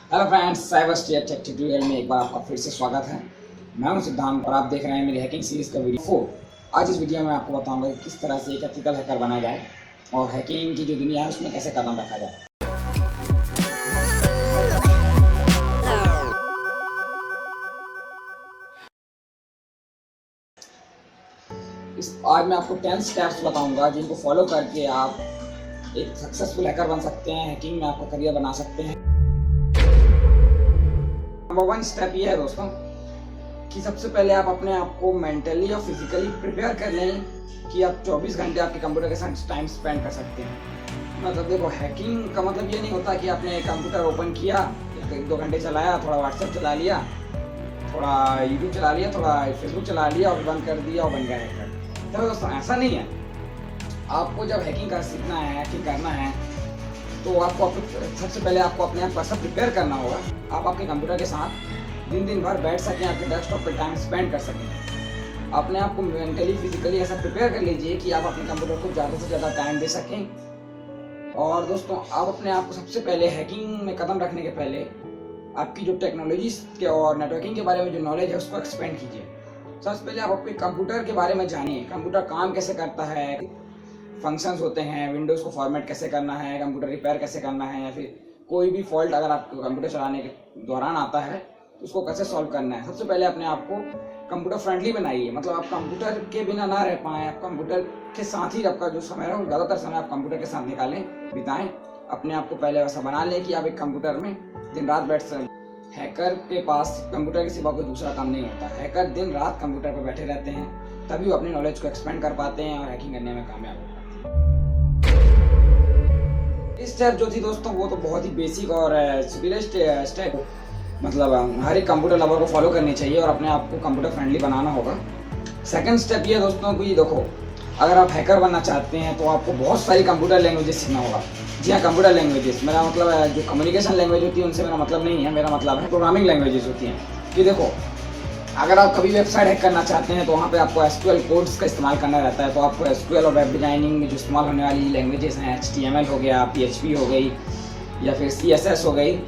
Hello friends, cyber state tech tutorial में एक बार आपका फिर से स्वागत है। मैं हूं सिद्धांत और आप देख रहे हैं मेरी हैकिंग सीरीज का वीडियो 4। आज इस वीडियो में आपको बताऊंगा कि किस तरह से एक एथिकल हैकर बना जाए और हैकिंग की जो दुनिया है उसमें कैसे कदम रखा जाए। आज मैं आपको 10 स्टेप्स बताऊंगा जिनको फॉलो करके आप एक सक्सेसफुल हैकर बन सकते हैं, हैकिंग में आपका करियर बना सकते हैं। नंबर 1 स्टेप ये है दोस्तों कि सबसे पहले आप अपने आप को मेंटली और फिजिकली प्रिपेयर कर लें कि आप 24 घंटे आपके कंप्यूटर के साथ टाइम स्पेंड कर सकते हैं। मतलब देखो, हैकिंग का मतलब ये नहीं होता कि आपने कंप्यूटर ओपन किया, 1-2 घंटे चलाया, थोड़ा व्हाट्सएप चला लिया, थोड़ा यूट्यूब चला लिया, थोड़ा फेसबुक चला लिया और बंद कर दिया और बन गया हैकर। तो दोस्तों ऐसा नहीं है। आपको जब हैकिंग का सीखना है, हैकिंग करना है, तो आपको सबसे पहले आपको अपने आप को ऐसा प्रिपेयर करना होगा आप आपके कंप्यूटर के साथ दिन भर बैठ सकें, आपके डेस्कटॉप पर टाइम स्पेंड कर सकें। अपने आप को मेंटली फिजिकली ऐसा प्रिपेयर कर लीजिए कि आप अपने कंप्यूटर को ज़्यादा से ज़्यादा टाइम दे सकें। और दोस्तों, आप अपने आप को सबसे पहले हैकिंग में कदम रखने के पहले आपकी जो टेक्नोलॉजी के और नेटवर्किंग के बारे में जो नॉलेज है उसको एक्सपेंड कीजिए। सबसे पहले आप अपने कंप्यूटर के बारे में जानिए, कंप्यूटर काम कैसे करता है, फंक्शंस होते हैं, विंडोज़ को फॉर्मेट कैसे करना है, कंप्यूटर रिपेयर कैसे करना है, या फिर कोई भी फॉल्ट अगर आपको कंप्यूटर चलाने के दौरान आता है तो उसको कैसे सॉल्व करना है। सबसे पहले अपने आप को कंप्यूटर फ्रेंडली बनाइए, मतलब आप कंप्यूटर के बिना ना रह पाएँ, आप कंप्यूटर के साथ ही आपका जो समय है ज़्यादातर समय आप कंप्यूटर के साथ निकालें, बिताएं। अपने आप को पहले वैसा बना लें कि आप एक कंप्यूटर में दिन रात बैठ सकें। हैकर के पास कंप्यूटर के सिवा कोई दूसरा काम नहीं होता। हैकर दिन रात कंप्यूटर पर बैठे रहते हैं, तभी वो अपनी नॉलेज को एक्सपेंड कर पाते हैं और हैकिंग करने में कामयाब होते हैं। इस स्टेप जो थी दोस्तों वो तो बहुत ही बेसिक और सुपीरियर स्टेप, मतलब हर एक कंप्यूटर लवर को फॉलो करनी चाहिए और अपने आप को कंप्यूटर फ्रेंडली बनाना होगा। सेकंड स्टेप ये दोस्तों कि देखो, अगर आप हैकर बनना चाहते हैं तो आपको बहुत सारी कंप्यूटर लैंग्वेजेस सीखना होगा। जी हाँ, कंप्यूटर लैंग्वेजेस, मेरा मतलब है जो कम्युनिकेशन लैंग्वेज होती है उनसे मेरा मतलब नहीं है, मेरा मतलब है प्रोग्रामिंग लैंग्वेजेस होती हैं। कि देखो, अगर आप कभी वेबसाइट हैक करना चाहते हैं तो वहाँ पे आपको SQL कोड्स का इस्तेमाल करना रहता है। तो आपको SQL और वेब डिज़ाइनिंग में जो इस्तेमाल होने वाली लैंग्वेजेस हैं, HTML हो गया, PHP हो गई, या फिर CSS हो गई,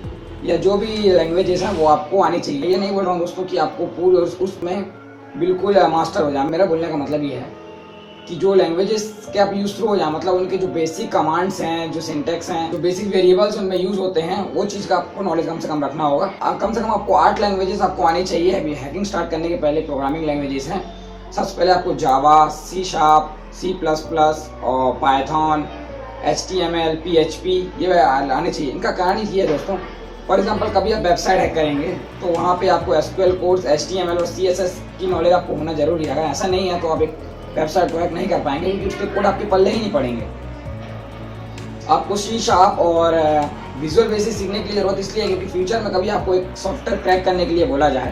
या जो भी लैंग्वेजेस हैं वो आपको आनी चाहिए। ये नहीं बोल रहा हूँ दोस्तों कि आपको पूरे उसमें बिल्कुल मास्टर हो जाए। मेरा बोलने का मतलब ये है कि जो लैंग्वेजेस के आप यूज थ्रू हो जाए, मतलब उनके जो बेसिक कमांड्स हैं, जो सिंटेक्स हैं, जो बेसिक वेरिएबल्स उनमें यूज होते हैं, वो चीज़ का आपको नॉलेज कम से कम रखना होगा। कम से कम आपको 8 लैंग्वेजेस आपको आनी चाहिए। अभी हैकिंग स्टार्ट करने के पहले प्रोग्रामिंग लैंग्वेजेस हैं। सबसे पहले आपको जावा, C#, C++ और पाइथन, HTML, PHP ये आने चाहिए। इनका कारण ही है दोस्तों, फॉर एग्जाम्पल कभी आप वेबसाइट हैक करेंगे तो वहाँ पे आपको SQL कोड्स, HTML और CSS की नॉलेज आपको होना जरूरी है। अगर ऐसा नहीं है तो आप एक वेबसाइट को हैक नहीं कर पाएंगे, क्योंकि उसके कोड आपके पल्ले ही नहीं पड़ेंगे। आपको C# और विजुअल बेसिक सीखने की जरूरत इसलिए है क्योंकि फ्यूचर में कभी आपको एक सॉफ्टवेयर क्रैक करने के लिए बोला जाए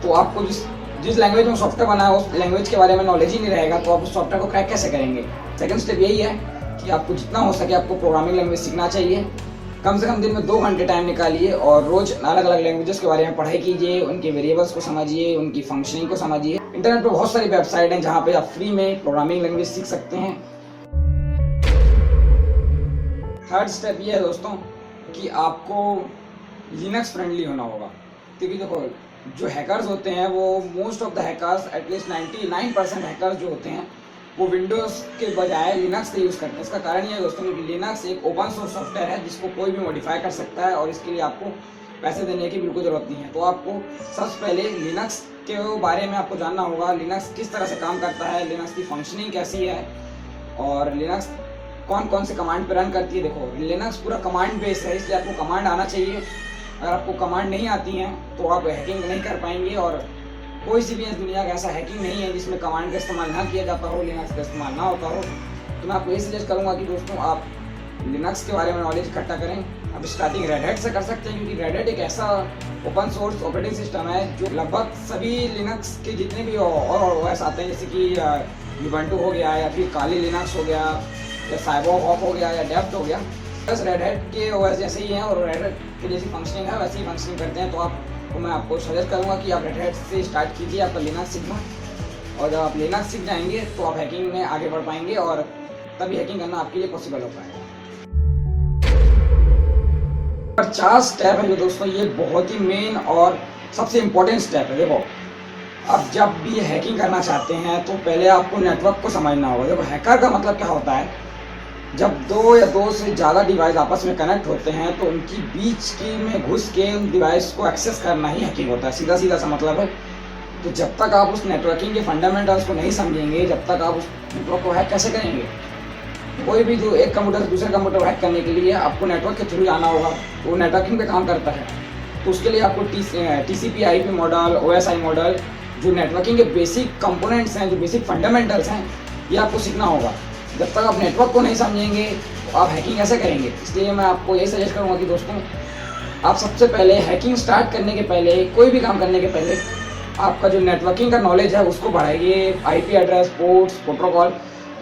तो आपको जिस लैंग्वेज में सॉफ्टवेयर बना है उस लैंग्वेज के बारे में नॉलेज ही नहीं रहेगा, तो आप उस सॉफ्टवेयर को क्रैक कैसे करेंगे। सेकंड स्टेप यही है कि आपको जितना हो सके आपको प्रोग्रामिंग लैंग्वेज सीखना चाहिए। कम से कम दिन में 2 घंटे टाइम निकालिए और रोज अलग अलग लैंग्वेजेस के बारे में पढ़ाई कीजिए, उनके वेरिएबल्स को समझिए, उनकी फंक्शनिंग को समझिए। इंटरनेट पर बहुत सारी वेबसाइट हैं जहाँ पे आप फ्री में प्रोग्रामिंग लैंग्वेज सीख सकते हैं। थर्ड स्टेप ये है दोस्तों कि आपको लिनक्स फ्रेंडली होना होगा, क्योंकि देखो जो हैकर्स होते हैं वो most of the hackers, at least 99% hackers जो होते हैं वो विंडोज़ के बजाय लिनक्स का यूज़ करते हैं। इसका कारण ये है दोस्तों कि लिनक्स एक ओपन सोर्स सॉफ्टवेयर है जिसको कोई भी मॉडिफाई कर सकता है और इसके लिए आपको पैसे देने की बिल्कुल ज़रूरत नहीं है। तो आपको सबसे पहले लिनक्स के बारे में आपको जानना होगा, लिनक्स किस तरह से काम करता है, लिनक्स की फंक्शनिंग कैसी है और लिनक्स कौन कौन से कमांड पर रन करती है। देखो, लिनक्स पूरा कमांड बेस्ड है, इसलिए आपको कमांड आना चाहिए। अगर आपको कमांड नहीं आती हैं तो आप हैकिंग नहीं कर पाएंगे। और कोई सी भी इस दुनिया का ऐसा हैकिंग नहीं है जिसमें कमांड का इस्तेमाल ना किया जाता हो, लिनक्स का इस्तेमाल ना होता हो। तो मैं आपको ये सजेस्ट करूँगा कि दोस्तों आप लिनक्स के बारे में नॉलेज इकट्ठा करें। अब स्टार्टिंग रेड हैट से कर सकते हैं, क्योंकि रेड हैट एक ऐसा ओपन सोर्स ऑपरेटिंग सिस्टम है जो लगभग सभी लिनक्स के जितने भी और OS आते हैं, जैसे कि यूबंटू हो गया, या फिर काली लिनक्स हो गया, या साइबरहॉक हो गया, या डेप्ट हो गया, बस रेड हैट के OS जैसे ही हैं और रेड हैट की जैसी फंक्शनिंग है वैसे ही फंक्शनिंग करते हैं। तो मैं आपको सजेस्ट करूँगा कि आप रेड हैट से स्टार्ट कीजिए आपका लिनक्स सीखना, और जब आप लिनक्स सीख जाएंगे तो आप हैकिंग में आगे बढ़ पाएंगे और तभी हैकिंग करना आपके लिए पॉसिबल हो पाएगा। पर 4 स्टेप है जो दोस्तों, ये बहुत ही मेन और सबसे इम्पोर्टेंट स्टेप है। देखो, अब जब भी हैकिंग करना चाहते हैं तो पहले आपको नेटवर्क को समझना होगा। देखो, हैकर का मतलब क्या होता है, जब 2 या 2 से ज़्यादा डिवाइस आपस में कनेक्ट होते हैं तो उनकी बीच की में घुस के उन डिवाइस को एक्सेस करना ही हैकिंग होता है। सीधा सीधा सा मतलब है। तो जब तक आप उस नेटवर्किंग के फंडामेंटल्स को नहीं समझेंगे, जब तक आप उस नेटवर्क को हैक कैसे करेंगे। कोई भी जो एक कंप्यूटर से दूसरे कंप्यूटर हैक करने के लिए आपको नेटवर्क के थ्रू जाना होगा, वो नेटवर्किंग पे काम करता है। तो उसके लिए आपको TCP IP model, OSI model, जो नेटवर्किंग के बेसिक कंपोनेंट्स हैं, जो बेसिक फंडामेंटल्स हैं, ये आपको सीखना होगा। जब तक आप नेटवर्क को नहीं समझेंगे तो आप हैकिंग कैसे करेंगे। इसलिए मैं आपको ये सजेस्ट करूँगा कि दोस्तों, आप सबसे पहले हैकिंग स्टार्ट करने के पहले, कोई भी काम करने के पहले आपका जो नेटवर्किंग का नॉलेज है उसको बढ़ाइए। IP एड्रेस, पोर्ट्स, प्रोटोकॉल,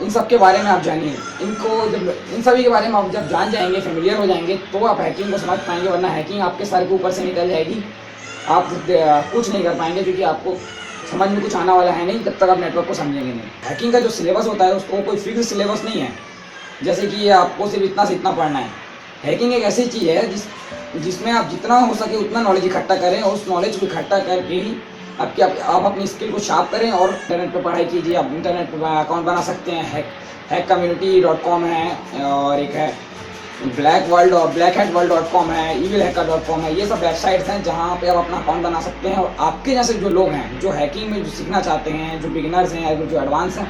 इन सब के बारे में आप जानिए। इन सभी के बारे में आप जब जान जाएंगे, फेमिलियर हो जाएंगे, तो आप हैकिंग को समझ पाएंगे। वरना हैकिंग आपके सर के ऊपर से निकल जाएगी, आप कुछ नहीं कर पाएंगे, क्योंकि आपको समझ में कुछ आना वाला है नहीं जब तक आप नेटवर्क को समझेंगे नहीं। हैकिंग का जो सिलेबस होता है उसको कोई फिक्स सिलेबस नहीं है, जैसे कि ये आपको सिर्फ इतना से इतना पढ़ना है। हैकिंग एक ऐसी चीज़ है जिसमें आप जितना हो सके उतना नॉलेज इकट्ठा करें, और उस नॉलेज को इकट्ठा करके ही आप अपनी स्किल को शार्प करें और इंटरनेट पर पढ़ाई कीजिए। आप इंटरनेट पर अकाउंट बना सकते हैं। hackcommunity.com है, और एक है blackhatworld.com है, evilhacker.com है। ये सब वेबसाइट्स हैं जहाँ पे आप अपना अकाउंट बना सकते हैं। और आपके जैसे जो लोग हैं जो हैकिंग में जो सीखना चाहते हैं, जो बिगिनर्स हैं या जो एडवांस हैं,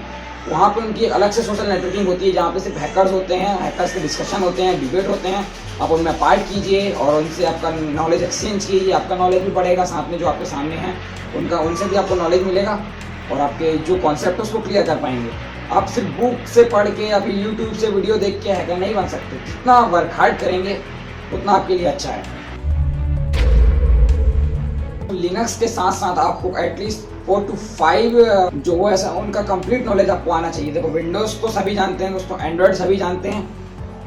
वहाँ पे उनकी अलग से सोशल नेटवर्किंग होती है, जहाँ पे सिर्फ हैकर्स होते हैं, हैकर्स के डिस्कशन होते हैं, डिबेट होते हैं। आप उनमें पार्ट कीजिए और उनसे आपका नॉलेज एक्सचेंज कीजिए। आपका नॉलेज भी बढ़ेगा, साथ में जो आपके सामने हैं उनसे भी आपको नॉलेज मिलेगा, और आपके जो कॉन्सेप्ट है उसको क्लियर कर पाएंगे। आप सिर्फ बुक से पढ़ के या फिर यूट्यूब से वीडियो देख के हैकर नहीं बन सकते। जितना वर्क हार्ड करेंगे उतना आपके लिए अच्छा है। लिनक्स के साथ साथ आपको एटलीस्ट 4 to 5 जो है उनका कंप्लीट नॉलेज आपको आना चाहिए। देखो, विंडोज़ तो सभी जानते हैं दोस्तों, एंड्रॉयड सभी जानते हैं,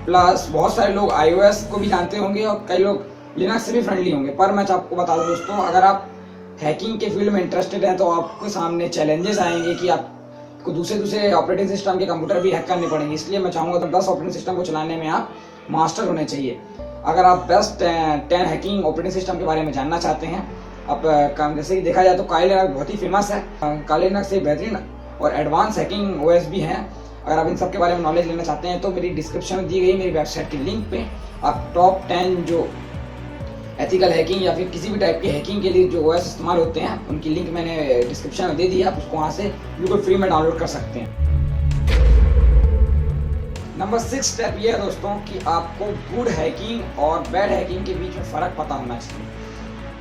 प्लस बहुत सारे लोग iOS को भी जानते होंगे, और कई लोग लिनक्स से भी फ्रेंडली होंगे। पर मैं आपको बता दूं दोस्तों, अगर आप हैकिंग के फील्ड में इंटरेस्टेड हैं तो आपके सामने चैलेंजेस आएंगे कि आपको दूसरे ऑपरेटिंग सिस्टम के कंप्यूटर भी हैक करने पड़ेंगे। इसलिए मैं चाहूँगा तो 10 ऑपरेटिंग सिस्टम को चलाने में आप मास्टर होने चाहिए। अगर आप बेस्ट 10 हैकिंग ऑपरेटिंग सिस्टम के बारे में जानना चाहते हैं, आप जैसे कि देखा जाए तो काइली लिनक्स बहुत ही फेमस है। काइली लिनक्स से बेहतरीन और एडवांस हैकिंग OS भी हैं। अगर आप इन सब के बारे में नॉलेज लेना चाहते हैं तो मेरी डिस्क्रिप्शन में दी गई मेरी वेबसाइट की लिंक पे आप टॉप 10 जो एथिकल हैकिंग या फिर किसी भी टाइप की हैकिंग के लिए जो OS इस्तेमाल होते हैं उनकी लिंक मैंने डिस्क्रिप्शन में दे दी है। आप उसको वहाँ से बिल्कुल फ्री में डाउनलोड कर सकते हैं। नंबर 6 स्टेप ये है दोस्तों कि आपको गुड हैकिंग और बैड हैकिंग के बीच में फ़र्क पता होना चाहिए।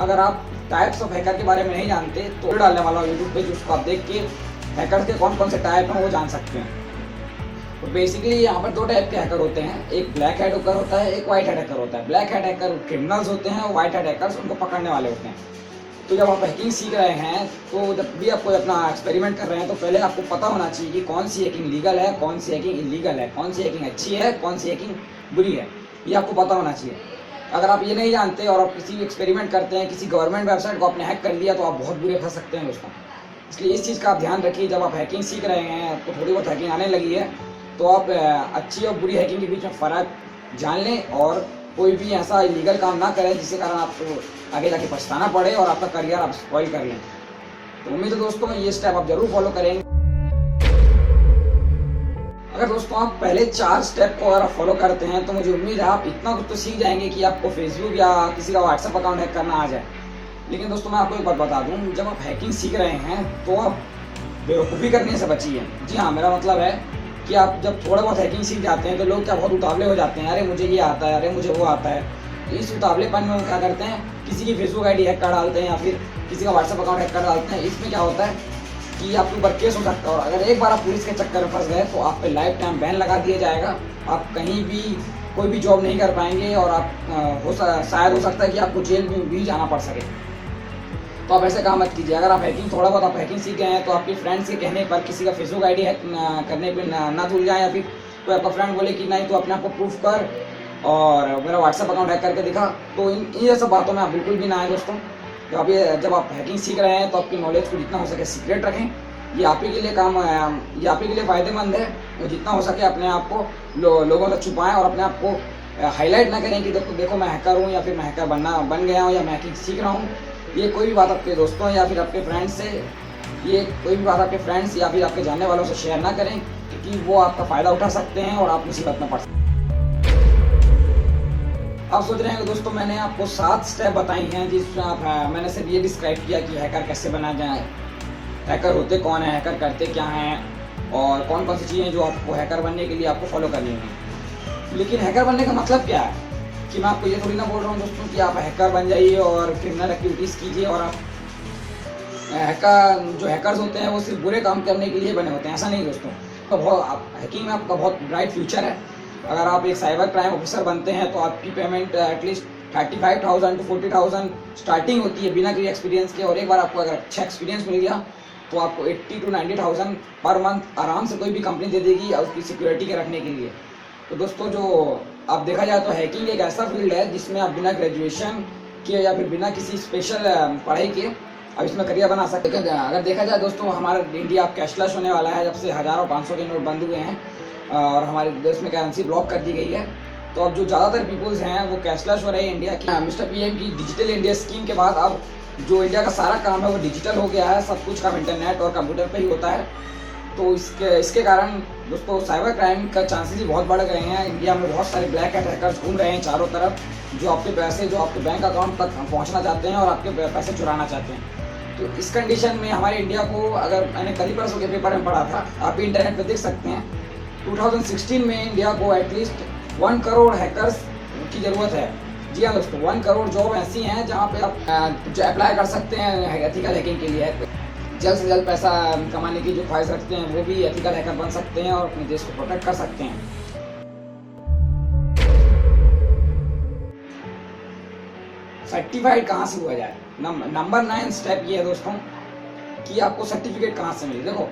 अगर आप टाइप्स ऑफ हैकर के बारे में नहीं जानते तो डालने वाला यूट्यूब पे, जिसको आप देख के हैकर के कौन कौन से टाइप हैं वो जान सकते हैं। तो बेसिकली यहाँ पर 2 टाइप के हैकर होते हैं, एक ब्लैक हैट हैकर होता है, एक वाइट हैट हैकर होता है। ब्लैक हैट हैकर क्रिमिनल्स होते हैं और वाइट हैट हैकर्स उनको पकड़ने वाले होते हैं। तो जब आप हैकिंग सीख रहे हैं, तो जब भी आप कोई अपना एक्सपेरिमेंट कर रहे हैं, तो पहले आपको पता होना चाहिए कि कौन सी हैकिंग लीगल है, कौन सी हैकिंग इलीगल है, कौन सी हैकिंग अच्छी है, कौन सी हैकिंग बुरी है, ये आपको पता होना चाहिए। अगर आप ये नहीं जानते और आप किसी भी एक्सपेरिमेंट करते हैं, किसी गवर्नमेंट वेबसाइट को आपने हैक कर लिया, तो आप बहुत बुरे फंस सकते हैं दोस्तों। इसलिए इस चीज़ का आप ध्यान रखिए। जब आप हैकिंग सीख रहे हैं, आपको थोड़ी बहुत हैकिंग आने लगी है, तो आप अच्छी और बुरी हैकिंग के बीच में फ़र्क जान लें और कोई भी ऐसा इलीगल काम ना करें जिसके कारण आपको आगे जाके पछताना पड़े और आपका करियर आप स्पॉइल कर लें। तो उम्मीद है दोस्तों ये स्टेप आप जरूर फॉलो करेंगे। अगर दोस्तों आप पहले 4 स्टेप को अगर आप फॉलो करते हैं तो मुझे उम्मीद है आप इतना कुछ तो सीख जाएंगे कि आपको फेसबुक या किसी का व्हाट्सएप अकाउंट हैक करना आ जाए। लेकिन दोस्तों मैं आपको एक बात बता दूं, जब आप हैकिंग सीख रहे हैं तो आप बेवकूफ़ी करने से बचिए। जी हाँ, मेरा मतलब है कि आप जब थोड़ा बहुत हैकिंग सीख जाते हैं तो लोग क्या बहुत उतावले हो जाते हैं, अरे मुझे ये आता है, अरे मुझे वो आता है। तो इस उतावलेपन में वो क्या करते हैं, किसी की फेसबुक ID हैक कर डालते हैं या फिर किसी का व्हाट्सएप अकाउंट हैक कर डालते हैं। इसमें क्या होता है कि आपके ऊपर केस हो सकता है, और अगर एक बार आप पुलिस के चक्कर में फंस गए तो आप पे लाइफ टाइम बैन लगा दिया जाएगा। आप कहीं भी कोई भी जॉब नहीं कर पाएंगे और आप शायद हो सकता है कि आपको जेल में भी जाना पड़ सके। तो आप ऐसे काम मत कीजिए। अगर आप हैकिंग थोड़ा बहुत आप हैकिंग सीख गए हैं तो आपके फ्रेंड्स के कहने पर किसी का फेसबुक ID हैक करने पर ना भूल जाए, या फिर कोई आपका फ्रेंड बोले कि नहीं तो अपने आप को प्रूफ कर और मेरा व्हाट्सएप अकाउंट हैक करके दिखा, तो इन सब बातों में आप बिल्कुल भी ना आए दोस्तों। जब आप हैकिंग सीख रहे हैं तो आपकी नॉलेज को जितना हो सके सीक्रेट रखें। ये आप ही के लिए ये आप ही के लिए फ़ायदेमंद है। और जितना हो सके अपने आप को लोगों तक छुपाएं और अपने आप को हाईलाइट ना करें कि देखो मैं हैकर हूँ या फिर मैं हैकर बन गया हूँ या मैं हैकिंग सीख रहा हूँ। ये कोई भी बात आपके दोस्तों या फिर आपके फ्रेंड्स से, ये कोई भी बात आपके फ्रेंड्स या फिर आपके जानने वालों से शेयर ना करें, क्योंकि वो आपका फ़ायदा उठा सकते हैं और आप मुसीबत में पड़ सकते हैं। आप सोच रहे हैं कि दोस्तों मैंने आपको 7 स्टेप बताई हैं जिसमें मैंने सिर्फ ये डिस्क्राइब किया कि हैकर कैसे बना जाए, हैकर होते कौन है, हैकर करते क्या हैं और कौन कौन सी चीज़ें जो आपको हैकर बनने के लिए आपको फॉलो करनी होंगी। लेकिन हैकर बनने का मतलब क्या है कि मैं आपको ये थोड़ी ना बोल रहा हूँ दोस्तों कि आप हैकर बन जाइए और क्रिमिनल एक्टिविटीज़ कीजिए और आप जो हैकर्स होते हैं वो सिर्फ बुरे काम करने के लिए बने होते हैं, ऐसा नहीं दोस्तों। तो हैकिंग में आपका बहुत ब्राइट फ्यूचर है। अगर आप एक साइबर क्राइम ऑफिसर बनते हैं तो आपकी पेमेंट एटलीस्ट 35,000 to 40,000 स्टार्टिंग होती है बिना किसी एक्सपीरियंस के, और एक बार आपको अगर अच्छा एक्सपीरियंस मिल गया तो आपको 80,000 to 90,000 पर मंथ आराम से कोई भी कंपनी दे देगी उसकी सिक्योरिटी के रखने के लिए। तो दोस्तों जो आप देखा जाए तो हैकिंग एक ऐसा फील्ड है जिसमें आप बिना ग्रेजुएशन के या फिर बिना किसी स्पेशल पढ़ाई के अब इसमें करियर बना सकते हैं। अगर देखा जाए दोस्तों हमारा इंडिया अब कैशलेस होने वाला है, जब से हज़ारों 500 के नोट बंद हुए हैं और हमारे देश में करेंसी ब्लॉक कर दी गई है, तो अब जो ज़्यादातर पीपल्स हैं वो कैशलेस हो रहे हैं। इंडिया की मिस्टर पीएम की डिजिटल इंडिया स्कीम के बाद अब जो इंडिया का सारा काम है वो डिजिटल हो गया है, सब कुछ काम इंटरनेट और कंप्यूटर पे ही होता है। तो इसके कारण दोस्तों साइबर क्राइम का चांसेस भी बहुत बढ़ गए हैं। इंडिया में बहुत सारे ब्लैक हैट हैकर्स घूम रहे हैं चारों तरफ, जो आपके पैसे जो आपके बैंक अकाउंट तक पहुंचना चाहते हैं और आपके पैसे चुराना चाहते हैं। तो इस कंडीशन में हमारे इंडिया को, अगर मैंने कल ही परसों के पेपर में पढ़ा था, आप भी इंटरनेट पर देख सकते हैं, 2016 में इंडिया को एटलीस्ट 1 करोड़ हैकर्स की ज़रूरत है। जी हाँ दोस्तों, 1 करोड़ जॉब ऐसी हैं जहाँ पे आप जो अप्लाई कर सकते हैं एथिकल हैकिंग के लिए। जल्द से जल्द पैसा कमाने की जो ख्वाहिश रखते हैं वो भी एथिकल हैकर बन सकते हैं और अपने देश को प्रोटेक्ट कर सकते हैं। सर्टिफाइड कहाँ से हुआ जाए? नंबर 9 स्टेप ये है दोस्तों कि आपको सर्टिफिकेट कहाँ से मिले। देखो,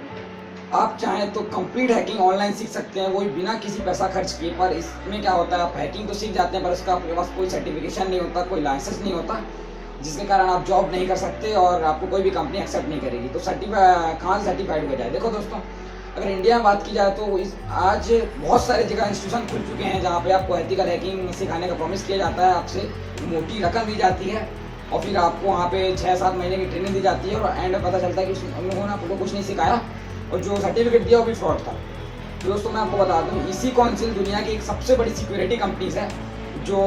आप चाहें तो कंप्लीट हैकिंग ऑनलाइन सीख सकते हैं, वो बिना किसी पैसा खर्च किए। पर इसमें क्या होता है, आप हैकिंग तो सीख जाते हैं पर उसका आपके पास कोई सर्टिफिकेशन नहीं होता, कोई लाइसेंस नहीं होता, जिसके कारण आप जॉब नहीं कर सकते और आपको कोई भी कंपनी एक्सेप्ट नहीं करेगी। तो कहाँ से सर्टिफाइड हो जाए? देखो दोस्तों, अगर इंडिया में बात की जाए तो आज बहुत सारे जगह इंस्टीट्यूशन खुल चुके हैं जहाँ पे आपको एथिकल हैकिंग सिखाने का प्रॉमिस किया जाता है, आपसे मोटी रकम दी जाती है और फिर आपको वहाँ पे 6-7 महीने की ट्रेनिंग दी जाती है और एंड में पता चलता है कि उन लोगों ने आपको कुछ नहीं सिखाया और जो सर्टिफिकेट दिया वो भी फ्रॉड था। तो दोस्तों मैं आपको बता दूँ, इसी काउंसिल दुनिया की एक सबसे बड़ी सिक्योरिटी कंपनीज है जो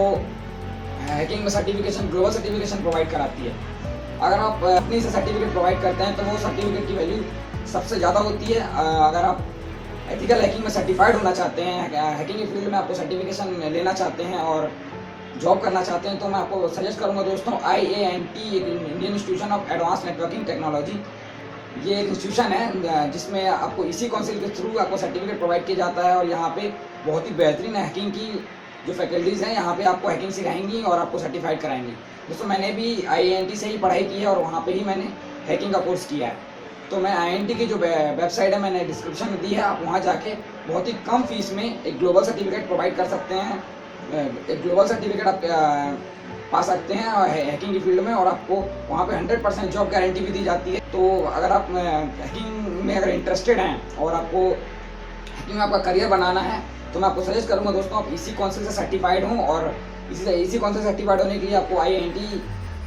हैकिंग में सर्टिफिकेशन, ग्लोबल सर्टिफिकेशन प्रोवाइड कराती है। अगर आप अपनी से सर्टिफिकेट प्रोवाइड करते हैं तो वो सर्टिफिकेट की वैल्यू सबसे ज़्यादा होती है। अगर आप एथिकल हैकिंग में सर्टिफाइड होना चाहते हैं, हैकिंग के फील्ड में आपको सर्टिफिकेशन लेना चाहते हैं और जॉब करना चाहते हैं, तो मैं आपको सजेस्ट करूंगा दोस्तों IANT, Indian institution of advance networking technology. ये एक इंस्टीट्यूशन है जिसमें आपको इसी काउंसिल के थ्रू आपको सर्टिफिकेट प्रोवाइड किया जाता है और यहाँ पे बहुत ही बेहतरीन हैकिंग की जो फैकल्टीज़ हैं यहाँ पे आपको हैकिंग सिखाएंगी और आपको सर्टिफाइड कराएंगी। दोस्तों मैंने भी IANT से ही पढ़ाई की है और वहाँ पे ही मैंने हैकिंग का कोर्स किया है। तो मैं IANT की जो वेबसाइट है मैंने डिस्क्रिप्शन में दी है, आप वहाँ जाके बहुत ही कम फीस में एक ग्लोबल सर्टिफिकेट प्रोवाइड कर सकते हैं। एक ग्लोबल सर्टिफिकेट आप पा सकते हैं हैकिंग की फील्ड में और आपको वहाँ पे 100% जॉब गारंटी भी दी जाती है। तो अगर आप हैकिंग में अगर इंटरेस्टेड हैं और आपको हैकिंग में आपका करियर बनाना है तो मैं आपको सजेस्ट करूँगा दोस्तों आप इसी काउंसिल से सर्टिफाइड हों और इसी काउंसिल से सर्टिफाइड होने के लिए आपको IANT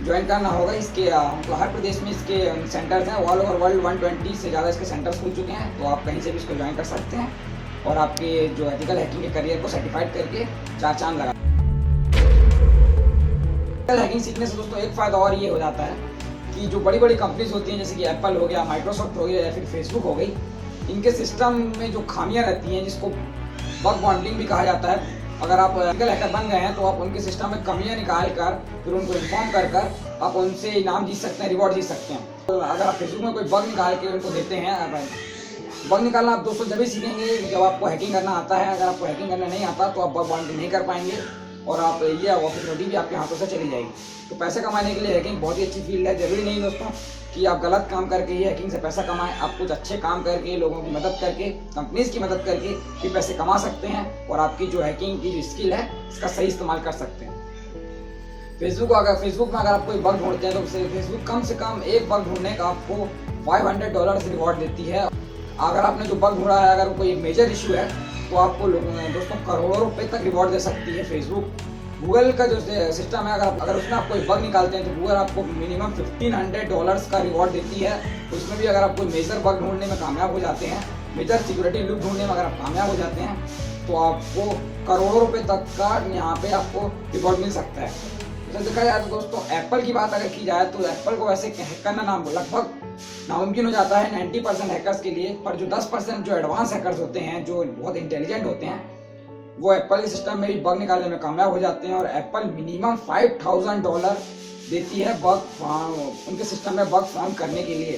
ज्वाइन करना होगा। इसके तो हर प्रदेश में इसके सेंटर्स हैं, ऑल ओवर वर्ल्ड 120 से ज़्यादा इसके सेंटर्स खुल चुके हैं, तो आप कहीं से भी इसको ज्वाइन कर सकते हैं और आपके जो एथिकल हैकिंग के करियर को सर्टिफाइड करके 4 चांद लगा। एथिकल हैकिंग सीखने से दोस्तों एक फ़ायदा और ये हो जाता है कि जो बड़ी बड़ी कंपनीज होती हैं जैसे कि एप्पल हो गया, माइक्रोसॉफ्ट हो गया या फिर फेसबुक हो गई, इनके सिस्टम में जो खामियां रहती हैं जिसको बग बाउंड्रिंग भी कहा जाता है, अगर आप एथिकल हैकर बन गए हैं तो आप उनके सिस्टम में कमियां निकाल कर फिर उनको इन्फॉर्म कर आप उनसे इनाम जीत सकते हैं, रिवॉर्ड जीत सकते हैं। तो अगर आप फेसबुक में कोई बग निकाल के उनको देते हैं, बग निकालना आप दोस्तों जब भी सीखेंगे जब आपको हैकिंग करना आता है। अगर आपको हैकिंग करना नहीं आता तो आप बग बाउंड्री नहीं कर पाएंगे और आप ये अपॉर्चुनिटी भी आपके हाथों से चली जाएगी। तो पैसे कमाने के लिए हैकिंग बहुत ही अच्छी फील्ड है। जरूरी नहीं दोस्तों कि आप गलत काम करके ही हैकिंग से पैसा कमाएं, आप कुछ अच्छे काम करके, लोगों की मदद करके, कंपनीज की मदद करके भी पैसे कमा सकते हैं और आपकी जो हैकिंग की जो स्किल है इसका सही इस्तेमाल कर सकते हैं। फेसबुक में अगर आप कोई बग ढूंढते हैं तो फेसबुक कम से कम एक बग ढूंढने का आपको $500 रिवॉर्ड देती है। अगर आपने जो बग ढूंढा है अगर कोई मेजर इशू है तो आपको दोस्तों करोड़ों रुपए तक रिवॉर्ड दे सकती है फेसबुक। गूगल का जो सिस्टम है, अगर उसमें आप कोई बग निकालते हैं तो गूगल आपको मिनिमम $1500 का रिवॉर्ड देती है। उसमें भी अगर आप कोई मेजर बग ढूंढने में कामयाब हो जाते हैं, मेजर सिक्योरिटी लूप ढूंढने में अगर आप कामयाब हो जाते हैं, तो आपको करोड़ों रुपए तक का यहाँ पे आपको रिवॉर्ड मिल सकता है। तो देखा जाए तो दोस्तों एप्पल की बात अगर की जाए तो एप्पल को वैसे हैक करना लगभग नामुमकिन हो जाता है 90% हैकर्स के लिए, पर जो 10% जो एडवांस हैकर्स होते हैं, जो बहुत इंटेलिजेंट होते हैं, वो एप्पल के सिस्टम में भी बग निकालने में कामयाब हो जाते हैं। और एप्पल मिनिमम $5000 देती है बग उनके सिस्टम में बग फाउंड करने के लिए।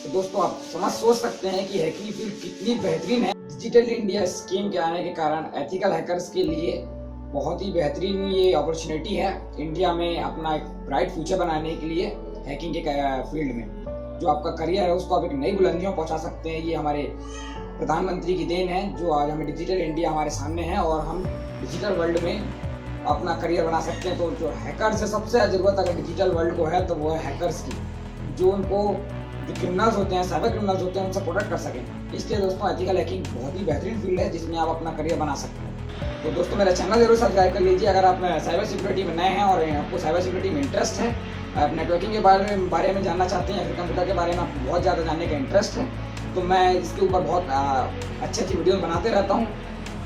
तो दोस्तों आप सोच सकते हैं कि हैकिंग फील्ड कितनी बेहतरीन है। डिजिटल इंडिया स्कीम के आने के कारण एथिकल हैकर्स के लिए बहुत ही बेहतरीन ये अपॉर्चुनिटी है इंडिया में अपना एक ब्राइट फ्यूचर बनाने के लिए। हैकिंग के फील्ड में जो आपका करियर है उसको आप एक नई बुलंदियों पहुंचा सकते हैं। ये हमारे प्रधानमंत्री की देन है जो आज हमें डिजिटल इंडिया हमारे सामने है और हम डिजिटल वर्ल्ड में अपना करियर बना सकते हैं। तो जो हैकर्स से सबसे ज़्यादा ज़रूरत अगर डिजिटल वर्ल्ड को है तो वो है हैकर्स की, जो उनको जो क्रिमिनल्स होते हैं, साइबर क्रिमिनल्स होते हैं, उनसे प्रोटेक्ट कर सकें। इसलिए दोस्तों एथिकल हैकिंग बहुत ही बेहतरीन फील्ड है जिसमें आप अपना करियर बना सकते हैं। तो दोस्तों मेरा चैनल जरूर सब्सक्राइब कर लीजिए अगर आप साइबर सिक्योरिटी में नए हैं और आपको साइबर सिक्योरिटी में इंटरेस्ट है, आप नेटवर्किंग के बारे में जानना चाहते हैं या फिर कंप्यूटर के बारे में आपको बहुत ज़्यादा जानने का इंटरेस्ट है, तो मैं इसके ऊपर बहुत अच्छी अच्छी वीडियो बनाते रहता हूँ।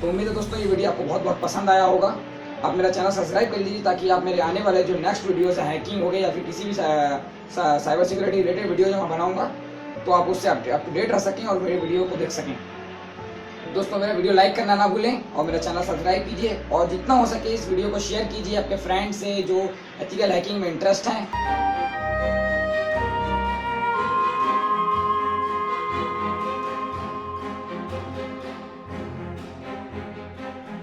तो उम्मीद है दोस्तों ये वीडियो आपको बहुत पसंद आया होगा। आप मेरा चैनल सब्सक्राइब कर लीजिए ताकि आप मेरे आने वाले जो नेक्स्ट वीडियोस है, हैकिंग हो गए या फिर किसी भी साइबर सिक्योरिटी रिलेटेड वीडियो जो मैं बनाऊंगा, तो आप उससे अप टू डेट रह सकें और मेरे वीडियो को देख सकें। दोस्तों मेरा वीडियो लाइक करना ना भूलें और मेरा चैनल सब्सक्राइब कीजिए और जितना हो सके इस वीडियो को शेयर कीजिए आपके फ्रेंड्स से जो एथिकल हैकिंग में इंटरेस्ट हैं।